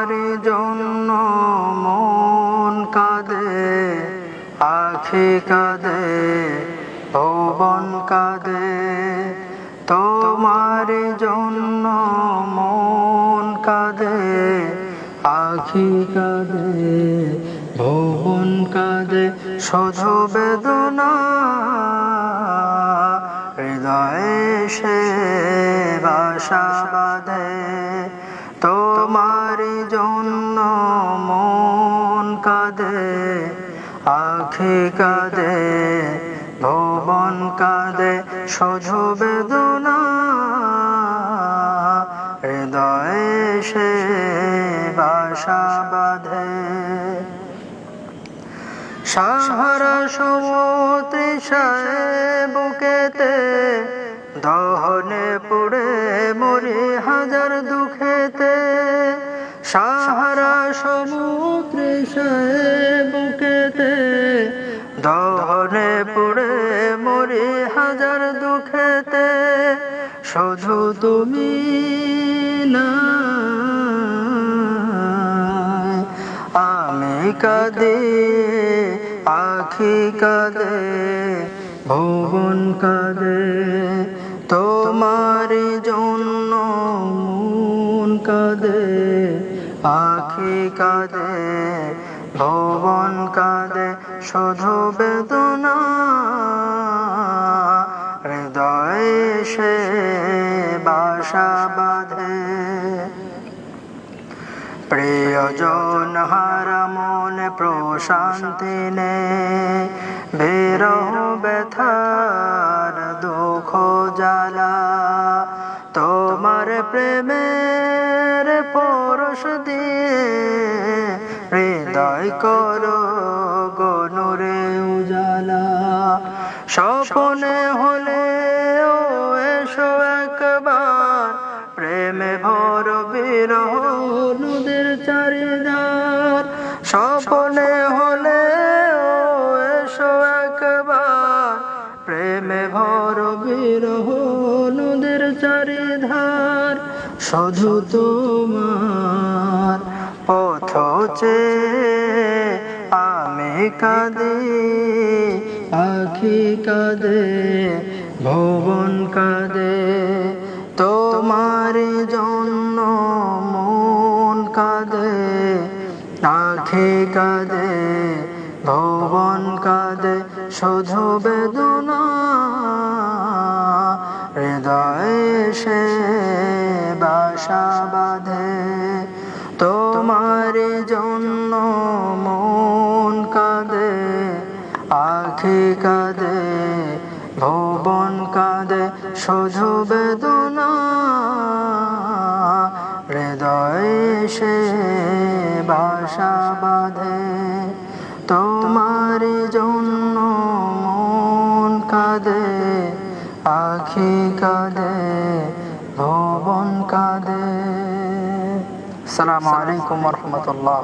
তোমারি জন্য মন কাঁদে, আখি কাঁদে, ভুবন কাঁদে। তোমারি জন্য মন কাঁদে, আখি কাঁদে, ভুবন কাঁদে। শুধু বেদনা হৃদয়ে সে বাসা বাঁধে। তোমারি জন্য মন কাঁদে, আখি কাঁদে, ভুবন কাঁদে। শুধু বেদনা হৃদয়ে সে বাসা বাঁধে। সাহারা সমুদ্রিশায় বুকেতে দহনে পুড়ে মরি হাজার দুঃখেতে। সাহারা সমুদ্রিশায় বুকেতে দহনে পুড়ে মরি হাজার দুঃখেতে। শুধু তুমি না আমি কাঁদি, আখি কাঁদে, ভুবন কাঁদে। তোমারি জন্য মন কাঁদে, আখি কাঁদে, ভুবন কাঁদে। শুধু বেদনা হৃদয়ে সে বাসা বাঁধে। প্রিয়জন হারা মনে প্রশান্তি নে, বিরহ ব্যথার দুঃখ জ্বালা। তোমার প্রেমের পরশ দিয়ে হৃদয় করো গনুরে উজালা। স্বপ্নে হলে ও এসো একবার, প্রেমে ভর বিরহ নদীর চারিধার। স্বপ্নে হলে ও এসো একবার, প্রেমে ভর বিরহ নদীর চারিধার। শুধু তোমার পথ চেয়ে আমি কাঁদি, আখি কাঁদে, ভুবন কাঁদে। তোমারি জন্য মন কাঁদে, আখি কাঁদে, ভুবন কাঁদে। শুধু বেদনা হৃদয়ে সে বাসা বাঁধে। তোমারি জন্য মন কাঁদে, আখি কাঁদে, ভুবন কাঁদে। শুধু বেদনা হৃদয়ে সে বাসা বাঁধে। তোমারি জন্য মন কাঁদে, আখি কাঁদে, ভুবন কাঁদে। আসসালামু আলাইকুম ওয়া রাহমাতুল্লাহ।